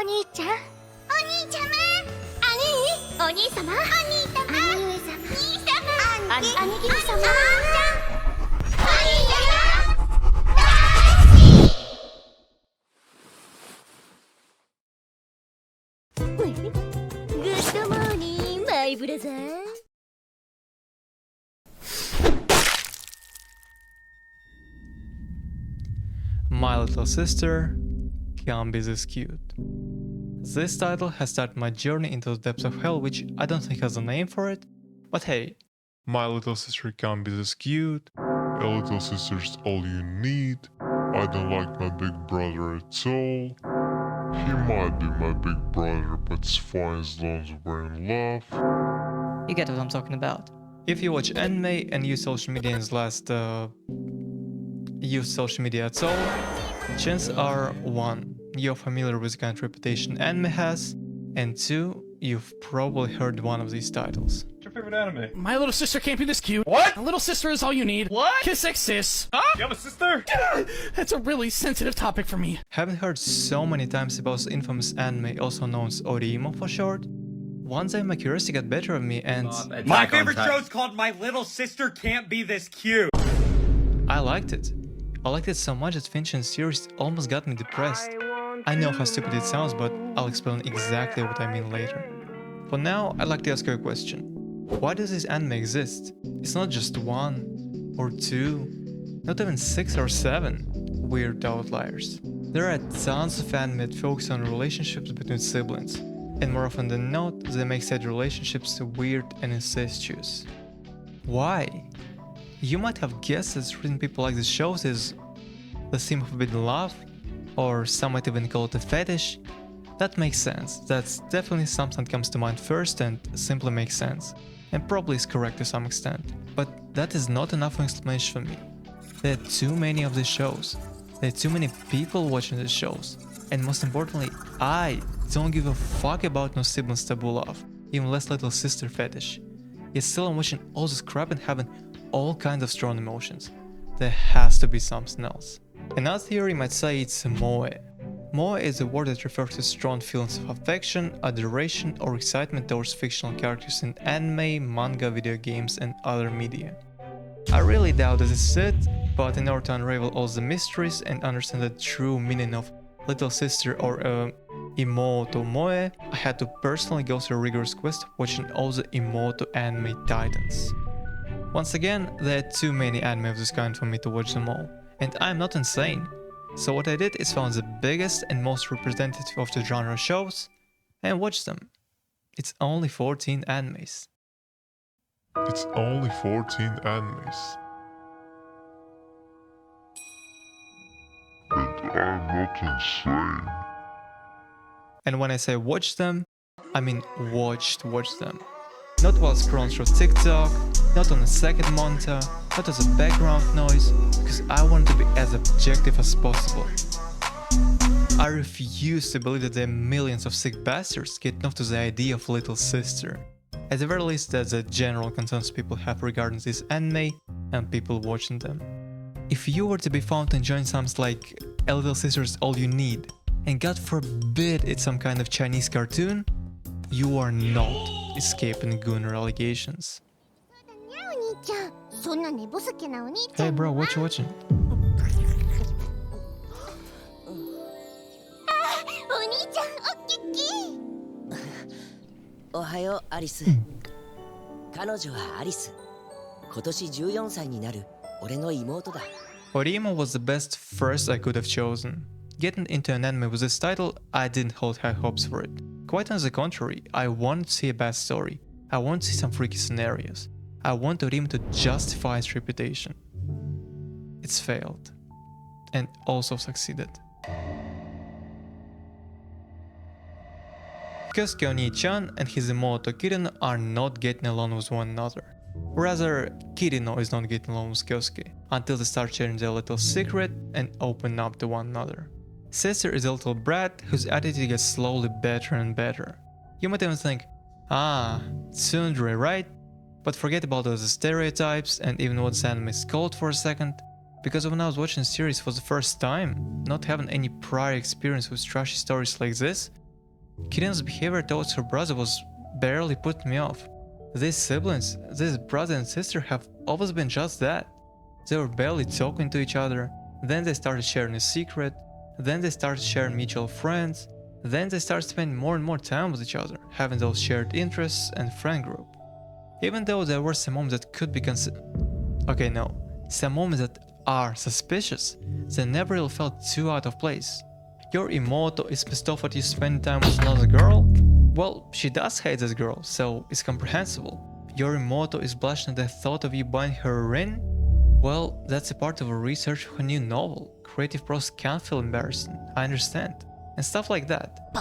お兄ちゃん、お兄ちゃま、兄、お兄様、お兄様、兄様、兄様、兄貴様、兄Good morning, my brother. My little sister can't be this cute. This title has started my journey into the depths of hell, which I don't think has a name for it, but hey. My little sister can't be this cute. A little sister's all you need. I don't like my big brother at all. He might be my big brother, but it's fine as long as we're in love. You get what I'm talking about. If you watch anime and use social media in this last use social media at all, chances are 1. You're familiar with the kind of reputation anime has, and 2. You've probably heard one of these titles. What's your favorite anime? My little sister can't be this cute. What? A little sister is all you need. What? Kiss exists. Huh? You have a sister? That's a really sensitive topic for me. Haven't heard so many times about the infamous anime, also known as Orimo for short. One day my curiosity got better of me and My favorite show's called My Little Sister Can't Be This Cute. I liked it. I liked it so much that finishing the series almost got me depressed. I know how stupid it sounds, but I'll explain exactly what I mean later. For now, I'd like to ask you a question. Why does this anime exist? It's not just 1 or 2, not even 6 or 7 weird outliers. There are tons of anime that focus on relationships between siblings, and more often than not, they make said relationships weird and incestuous. Why? You might have guessed that the reason people like these shows is the theme of forbidden love, or some might even call it a fetish. That makes sense. That's definitely something that comes to mind first and simply makes sense, and probably is correct to some extent. But that is not enough explanation for me. There are too many of these shows. There are too many people watching these shows. And most importantly, I don't give a fuck about no siblings taboo love, even less little sister fetish. Yet still I'm watching all this crap and having all kinds of strong emotions. There has to be something else. Another theory might say it's moe. Moe is a word that refers to strong feelings of affection, adoration, or excitement towards fictional characters in anime, manga, video games, and other media. I really doubt this is it, but in order to unravel all the mysteries and understand the true meaning of little sister or Imoto Moe, I had to personally go through a rigorous quest watching all the Imoto anime titans. Once again, there are too many anime of this kind for me to watch them all, and I'm not insane. So what I did is found the biggest and most representative of the genre shows and watched them. It's only 14 animes. It's only 14 animes. And I'm not insane. And when I say watch them, I mean watch them. Not while scrolling through TikTok, not on a second monitor, not as a background noise, because I want to be as objective as possible. I refuse to believe that there are millions of sick bastards getting off to the idea of little sister. At the very least, that's the general consensus people have regarding this anime and people watching them. If you were to be found enjoying something like A Little Sister is All You Need, and God forbid it's some kind of Chinese cartoon, you are not escaping Gunner allegations. Hey bro, what you watching? おはようアリス。彼女はアリス。今年14歳になる俺の妹だ。 Orimo was the best first I could have chosen. Getting into an anime with this title, I didn't hold high hopes for it. Quite on the contrary, I wanted to see a bad story. I wanted to see some freaky scenarios. I wanted Orimo to justify its reputation. It's failed. And also succeeded. Kyosuke Oni-chan and his Imoto Kirino are not getting along with one another. Rather, Kirino is not getting along with Kyosuke, until they start sharing their little secret and open up to one another. Sister is a little brat whose attitude gets slowly better and better. You might even think, tsundere, right? But forget about those stereotypes and even what this anime is called for a second, because when I was watching the series for the first time, not having any prior experience with trashy stories like this, Kirin's behavior towards her brother was barely putting me off. These siblings, this brother and sister, have always been just that. They were barely talking to each other, then they started sharing a secret, then they started sharing mutual friends, then they started spending more and more time with each other, having those shared interests and friend group. Even though there were some moments that could be some moments that are suspicious, they never really felt too out of place. Your Imoto is pissed off at you spending time with another girl? Well, she does hate this girl, so it's comprehensible. Your Imoto is blushing at the thought of you buying her a ring? Well, that's a part of a research of a new novel. Creative process can feel embarrassing, I understand. And stuff like that.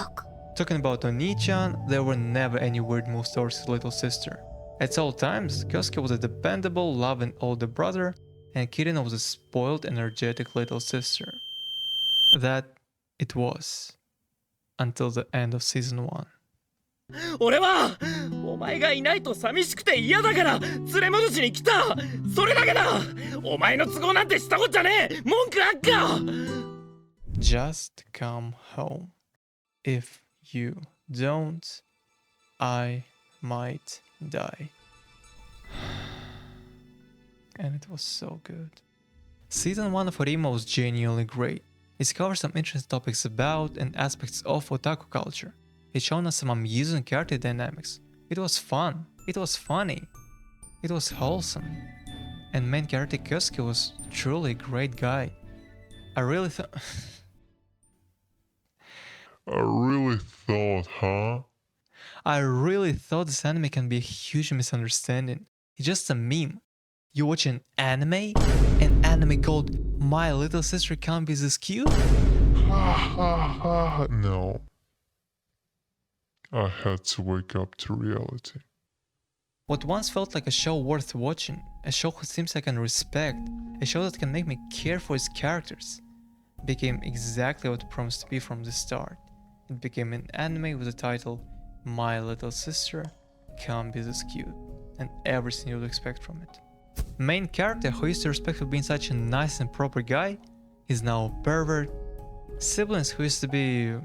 Talking about Oni-chan, there were never any weird moves towards his little sister. At all times, Kyosuke was a dependable, loving older brother, and Kirina was a spoiled, energetic little sister. That it was. Until the end of season 1. 俺はお前がいないと寂しくて嫌だから連れ戻しに来た。それだけだ。お前の都合なんてしたことじゃねえ。文句あっか。 Just come home. If you don't, I might die. And it was so good. Season 1 of Orima was genuinely great. It covered some interesting topics about and aspects of otaku culture. It showed us some amusing character dynamics. It was fun. It was funny. It was wholesome. And main character Kyosuke was truly a great guy. I really thought this anime can be a huge misunderstanding. It's just a meme. You watch an anime called My Little Sister Can't Be This Cute? No. I had to wake up to reality. What once felt like a show worth watching, a show whose themes I can respect, a show that can make me care for its characters, became exactly what it promised to be from the start. It became an anime with the title My Little Sister Can't Be This Cute, and everything you would expect from it. Main character, who used to respect for being such a nice and proper guy, is now a pervert. Siblings who used to be,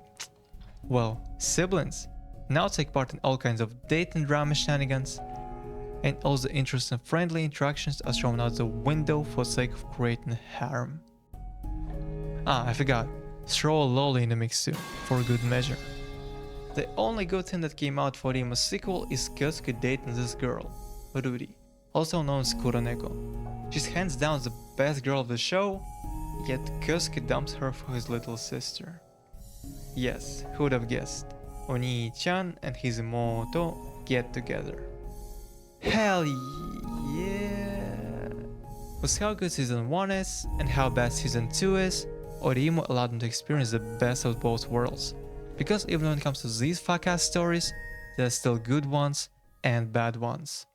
well, siblings, now take part in all kinds of dating drama shenanigans, and all the interesting and friendly interactions are thrown out the window for the sake of creating a harem. I forgot, throw a loli in the mix too, for good measure. The only good thing that came out for Rima's sequel is Kyosuke dating this girl, Ruri, also known as Kuroneko. She's hands down the best girl of the show, yet Kyosuke dumps her for his little sister. Yes, who would have guessed? Oni-chan and his Imoto get together. Hell yeah! With how good season 1 is and how bad season 2 is, Orimo allowed them to experience the best of both worlds. Because even when it comes to these fuck-ass stories, there are still good ones and bad ones.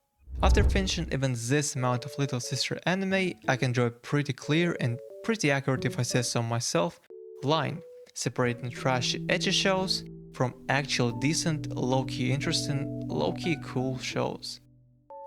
After finishing even this amount of Little Sister anime, I can draw a pretty clear and pretty accurate, if I say so myself, line separating trashy ecchi shows from actual decent, low-key interesting, low-key cool shows.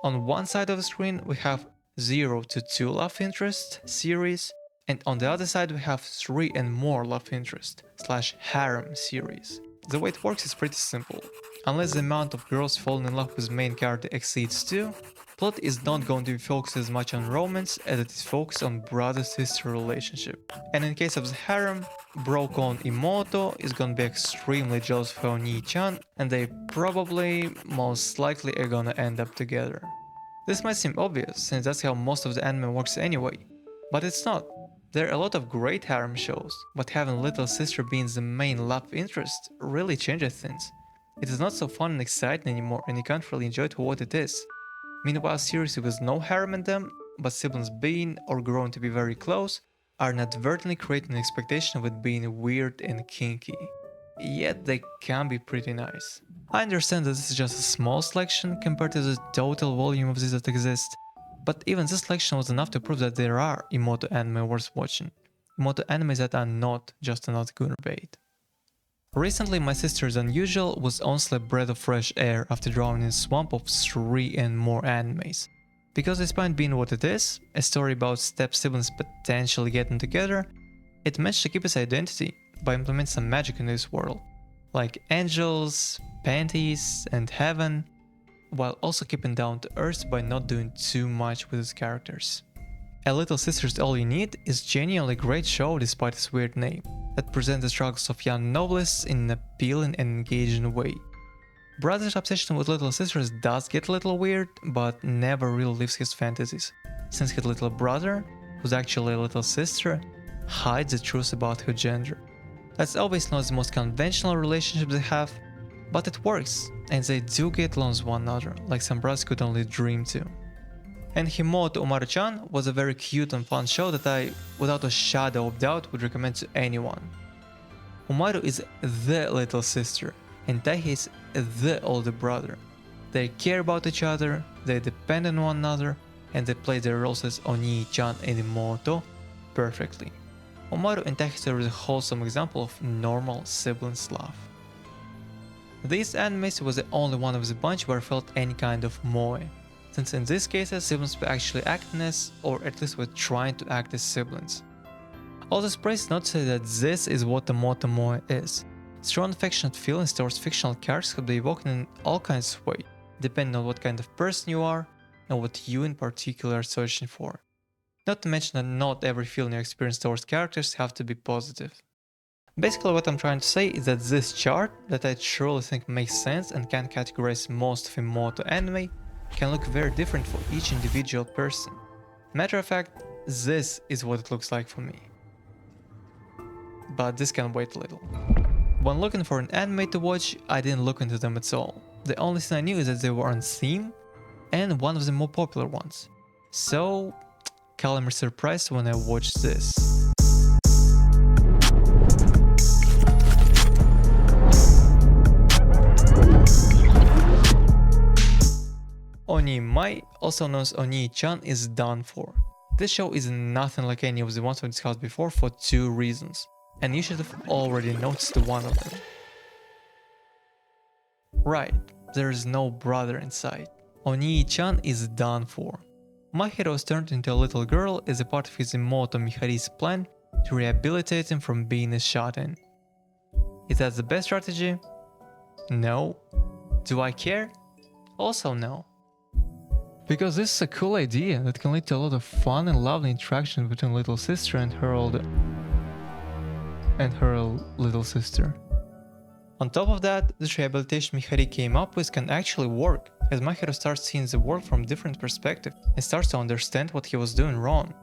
On one side of the screen we have 0 to 2 love interest series, and on the other side we have 3 and more love interest / harem series. The way it works is pretty simple. Unless the amount of girls falling in love with main character exceeds 2, plot is not going to be focused as much on romance as it is focused on brother-sister relationship. And in case of the harem, broke-on Imoto is gonna be extremely jealous of Oni-chan, and they probably, most likely, are gonna end up together. This might seem obvious, since that's how most of the anime works anyway, but it's not. There are a lot of great harem shows, but having little sister being the main love interest really changes things. It is not so fun and exciting anymore, and you can't really enjoy it for what it is. Meanwhile, series with no harem in them, but siblings being or growing to be very close, are inadvertently creating an expectation of it being weird and kinky. Yet they can be pretty nice. I understand that this is just a small selection compared to the total volume of these that exist, but even this selection was enough to prove that there are Imoto anime worth watching. Imoto animes that are not just another gooner bait. Recently, My Sister's Unusual was honestly a breath of fresh air after drowning in a swamp of 3 and more animes. Because despite being what it is, a story about step-siblings potentially getting together, it managed to keep its identity by implementing some magic in this world. like angels, panties, and heaven, while also keeping down to earth by not doing too much with its characters. A Little Sister's All You Need is genuinely a great show despite its weird name, that presents the struggles of young novelists in an appealing and engaging way. Brother's obsession with little sisters does get a little weird, but never really lives his fantasies, since his little brother, who's actually a little sister, hides the truth about her gender. That's obviously not the most conventional relationship they have, but it works, and they do get along with one another, like some brothers could only dream to. And Himoto Umaru-chan was a very cute and fun show that I, without a shadow of doubt, would recommend to anyone. Umaru is the little sister, and Taihei is the older brother. They care about each other, they depend on one another, and they play their roles as Onii-chan and Imoto perfectly. Umaru and Taihei serve as a wholesome example of normal siblings love. This animes was the only one of the bunch where I felt any kind of moe, since in these cases siblings were actually acting as, or at least were trying to act as siblings. All this praise is not to say that this is what the moto moe is. Strong affectionate feelings towards fictional characters could be evoked in all kinds of ways, depending on what kind of person you are and what you in particular are searching for. Not to mention that not every feeling you experience towards characters have to be positive. Basically what I'm trying to say is that this chart, that I truly think makes sense and can categorize most of Imoto anime, can look very different for each individual person. Matter of fact, this is what it looks like for me. But this can wait a little. When looking for an anime to watch, I didn't look into them at all. The only thing I knew is that they were on theme and one of the more popular ones. So, call me surprised when I watched this. Onii-mai, also known as Onii-chan, is done for. This show is nothing like any of the ones we discussed before for two reasons, and you should have already noticed one of them. Right, there is no brother inside. Onii-chan is done for. My hero is turned into a little girl as a part of his Imoto Mihari's plan to rehabilitate him from being a shut-in. Is that the best strategy? No. Do I care? Also no. Because this is a cool idea that can lead to a lot of fun and lovely interaction between little sister and her little sister. On top of that, this rehabilitation Mihari came up with can actually work, as my hero starts seeing the world from a different perspective and starts to understand what he was doing wrong.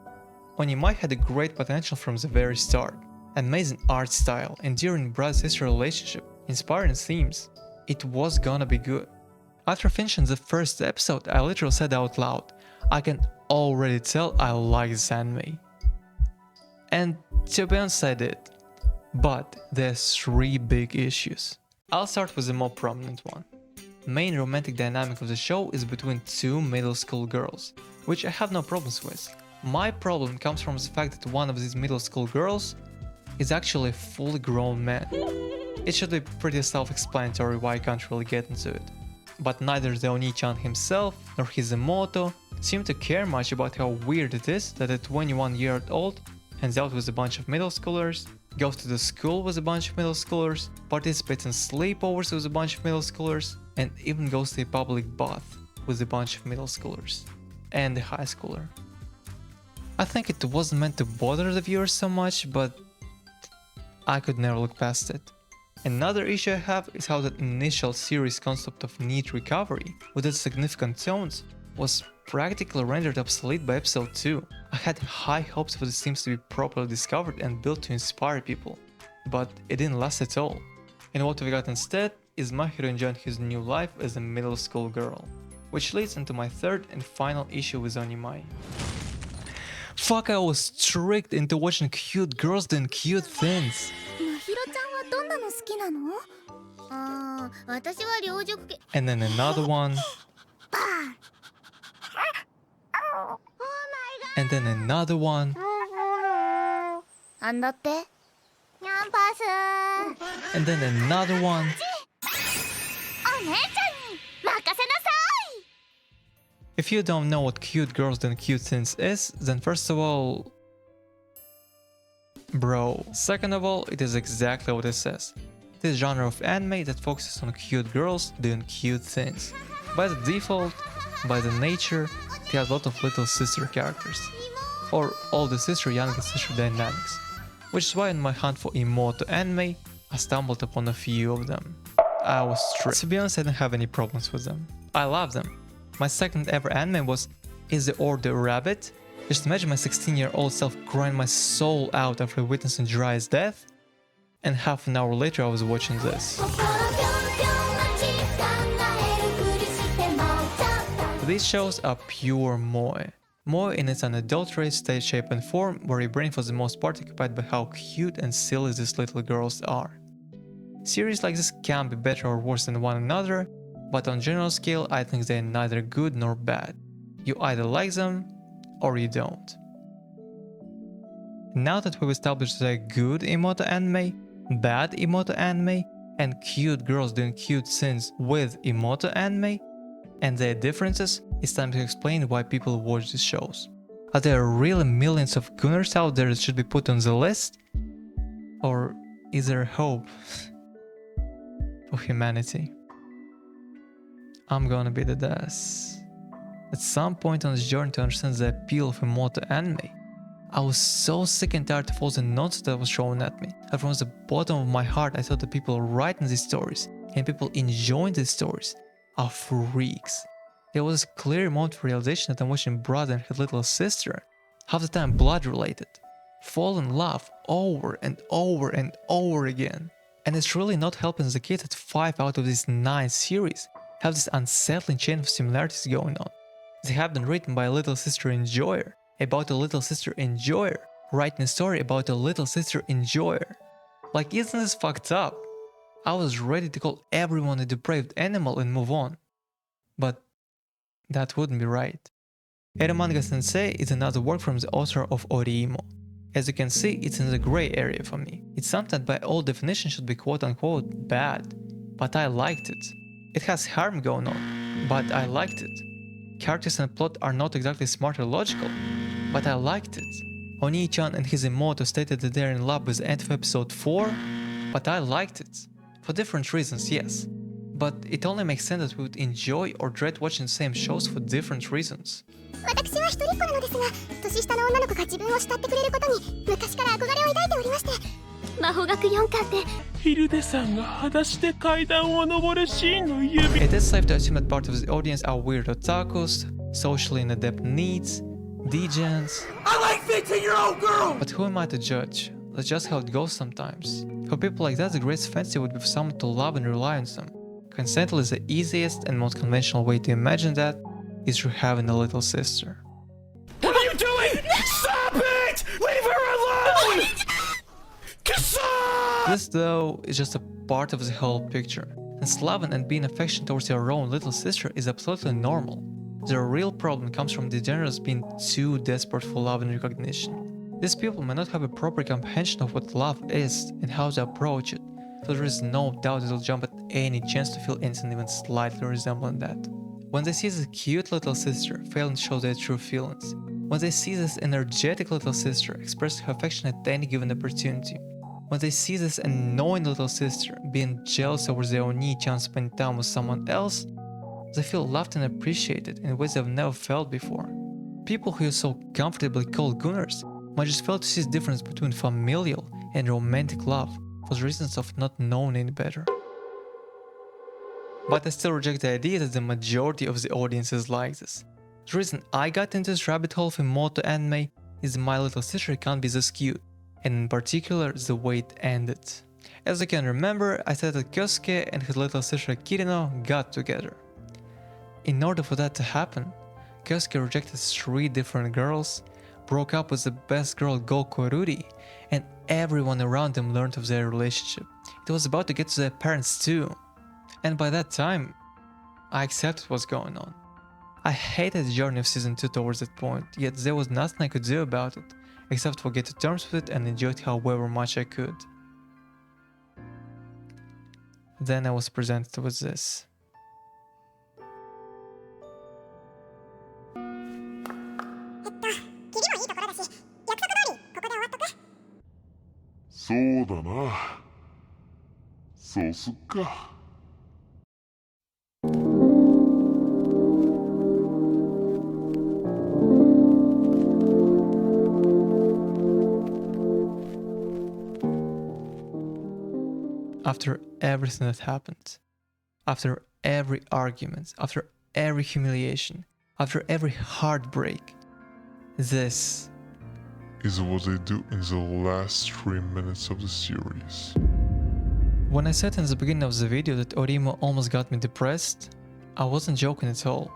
Onii-mai had a great potential from the very start. Amazing art style, endearing brother-sister relationship, inspiring themes. It was gonna be good. After finishing the first episode, I literally said out loud, I can already tell I like this anime. And to be honest, I did. But there's three big issues. I'll start with the more prominent one. Main romantic dynamic of the show is between two middle school girls, which I have no problems with. My problem comes from the fact that one of these middle school girls is actually a fully grown man. It should be pretty self-explanatory why I can't really get into it. But neither the Onii-chan himself nor his Imoto seem to care much about how weird it is that a 21-year-old hangs out with a bunch of middle schoolers, goes to the school with a bunch of middle schoolers, participates in sleepovers with a bunch of middle schoolers, and even goes to a public bath with a bunch of middle schoolers and a high schooler. I think it wasn't meant to bother the viewers so much, but I could never look past it. Another issue I have is how the initial series concept of neat recovery, with its significant tones, was practically rendered obsolete by episode 2. I had high hopes for the themes to be properly discovered and built to inspire people, but it didn't last at all. And what we got instead is my hero enjoying his new life as a middle school girl, which leads into my third and final issue with Onii-mai. Fuck, I was tricked into watching cute girls doing cute things. まひろちゃんはどんなの好きなの？ああ、私は両塾系。 And then another one. And then another one. なんだって？ニャンパス。 And then another one. お姉ちゃんに任せなさい。 If you don't know what cute girls doing cute things is, then first of all, bro. Second of all, it is exactly what it says. this genre of anime that focuses on cute girls doing cute things. By the default, by the nature, they have a lot of little sister characters, or older sister, younger sister dynamics, which is why in my hunt for Imoto anime, I stumbled upon a few of them. I was strict. To be honest, I didn't have any problems with them. I love them. My second ever anime was Is the Order Rabbit? Just imagine my 16-year-old self crying my soul out after witnessing Jiraiya's death, and half an hour later I was watching this. These shows are pure moe. Moe in its unadulterated stage, shape and form, where your brain for the most part occupied by how cute and silly these little girls are. Series like this can be better or worse than one another, but on general scale I think they're neither good nor bad. You either like them or you don't. Now that we've established the good Imoto anime, bad Imoto anime, and cute girls doing cute things with Imoto anime, and their differences, it's time to explain why people watch these shows. Are there really millions of Gunners out there that should be put on the list? Or is there hope for humanity? I'm gonna be the death. At some point on this journey to understand the appeal of Imoto anime, I was so sick and tired of all the nonsense that was thrown at me, that from the bottom of my heart I thought the people writing these stories and people enjoying these stories are freaks. There was a clear moment of realization that I'm watching brother and his little sister, half the time blood related, fall in love over and over and over again. And it's really not helping the case that 5 out of these 9 series have this unsettling chain of similarities going on. They have been written by a little sister enjoyer, about a little sister enjoyer, writing a story about a little sister enjoyer. Like, isn't this fucked up? I was ready to call everyone a depraved animal and move on. But that wouldn't be right. Eromanga Sensei is another work from the author of Oriimo. As you can see, it's in the gray area for me. It's something that by all definition should be quote-unquote bad, but I liked it. It has harm going on, but I liked it. Characters and plot are not exactly smart or logical, but I liked it. Onii-chan and his Imoto stated that they're in love with the end of episode 4, but I liked it. For different reasons, yes. But it only makes sense that we would enjoy or dread watching the same shows for different reasons. 私は一人っ子なのですが、年下の女の子が自分を慕ってくれることに昔から憧れを抱いておりまして、魔法学4巻でヒルデさんが裸足で階段を登るシーンの指 It is safe to assume that part of the audience are weird otakus, socially inadept needs, degens. I like 15-year-old girls! But who am I to judge? That's just how it goes sometimes. For people like that, the greatest fantasy would be for someone to love and rely on them. Consent is the easiest and most conventional way to imagine that is through having a little sister. What are you doing? Stop it! Leave her alone! Kasa! This, though, is just a part of the whole picture. Since loving and being affectionate towards your own little sister is absolutely normal, the real problem comes from degenerates being too desperate for love and recognition. These people may not have a proper comprehension of what love is and how to approach it, so there is no doubt they'll jump at any chance to feel anything even slightly resembling that. When they see this cute little sister failing to show their true feelings, when they see this energetic little sister express her affection at any given opportunity, when they see this annoying little sister being jealous over their Onii-chan spending time with someone else, they feel loved and appreciated in ways they've never felt before. People who are so comfortably called Gunners might just fail to see the difference between familial and romantic love for the reasons of not knowing any better. But I still reject the idea that the majority of the audience is like this. The reason I got into this rabbit hole of Imoto anime is that my little sister can't be this cute, and in particular the way it ended. As you can remember, I said that Kyosuke and his little sister Kirino got together. In order for that to happen, Kyosuke rejected 3 different girls, broke up with the best girl Gokururi, and everyone around them learned of their relationship. It was about to get to their parents too. And by that time, I accepted what's going on. I hated the journey of season 2 towards that point, yet there was nothing I could do about it, except for get to terms with it and enjoy it however much I could. Then I was presented with this. そうだな。そうすっか。After everything that happened, after every argument, after every humiliation, after every heartbreak, this Is what I do in the last 3 minutes of the series. When I said in the beginning of the video that Orimo almost got me depressed, I wasn't joking at all.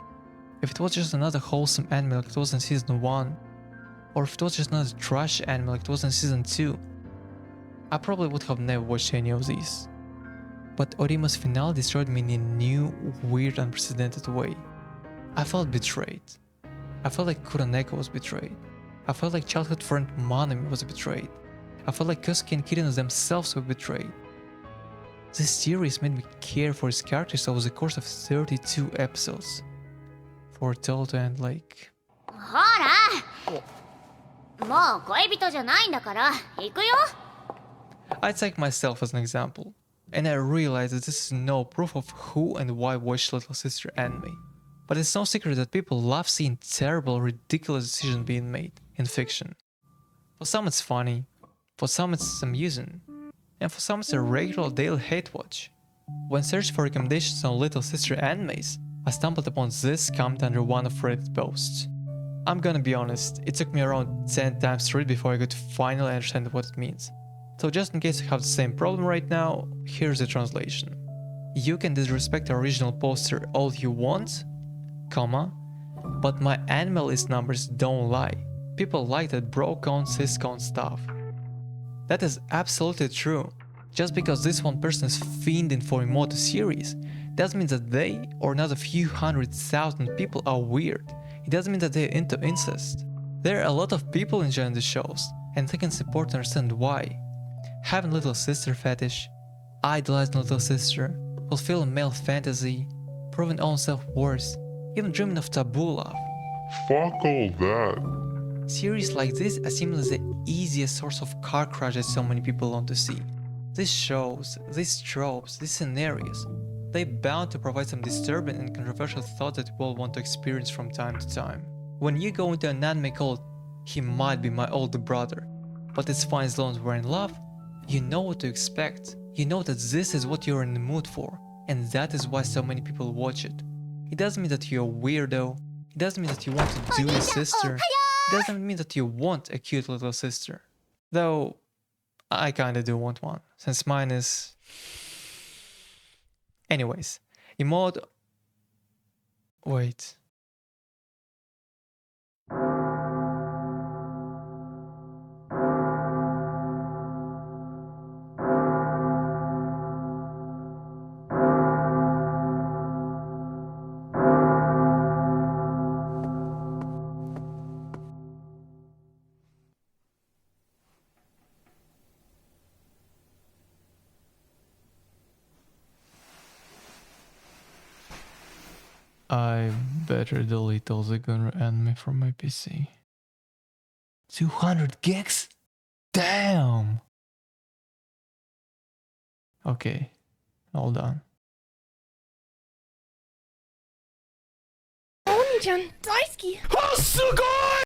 If it was just another wholesome anime like it was in season 1, or if it was just another trash anime like it was in season 2, I probably would have never watched any of these. But Orimo's finale destroyed me in a new, weird, unprecedented way. I felt betrayed. I felt like Kuroneko was betrayed. I felt like childhood friend Manami was betrayed. I felt like Kosuke and Kirino themselves were betrayed. This series made me care for his characters over the course of 32 episodes. For it all to end like... ほらもう恋人じゃないんだから行くよ I take myself as an example, and I realize that this is no proof of who and why watch Little Sister anime. But it's no secret that people love seeing terrible, ridiculous decisions being made in fiction. For some it's funny, for some it's amusing, and for some it's a regular daily hate watch. When searching for recommendations on Little Sister animes, I stumbled upon this comment under one of Reddit posts. I'm gonna be honest, it took me around 10 times to read before I could finally understand what it means. So just in case you have the same problem right now, here's the translation. You can disrespect the original poster all you want, comma, but my anime list numbers don't lie. People like that bro-con, cis-con stuff. That is absolutely true. Just because this one person is fiending for a Emoto series, doesn't mean that they or another few 100,000 people are weird. It doesn't mean that they're into incest. There are a lot of people enjoying the shows, and I think it's important to understand why. Having Little Sister fetish, idolizing Little Sister, fulfilling male fantasy, proving own self-worth, even dreaming of taboo love. Fuck all that. Series like this are seemingly the easiest source of car crash that so many people want to see. These shows, these tropes, these scenarios, they're bound to provide some disturbing and controversial thoughts that people want to experience from time to time. When you go into an anime called "He might be my older brother, but it's fine as long as we're in love," you know what to expect. You know that this is what you're in the mood for, and that is why so many people watch it. It doesn't mean that you're a weirdo, it doesn't mean that you want to do your sister, it doesn't mean that you want a cute little sister. Though, I kinda do want one, since mine is... Anyways, Emoto... Wait... I better delete all the Gunner anime from my PC. 200 gigs? Damn! Okay, all done. お兄ちゃん大好き。あ、すごい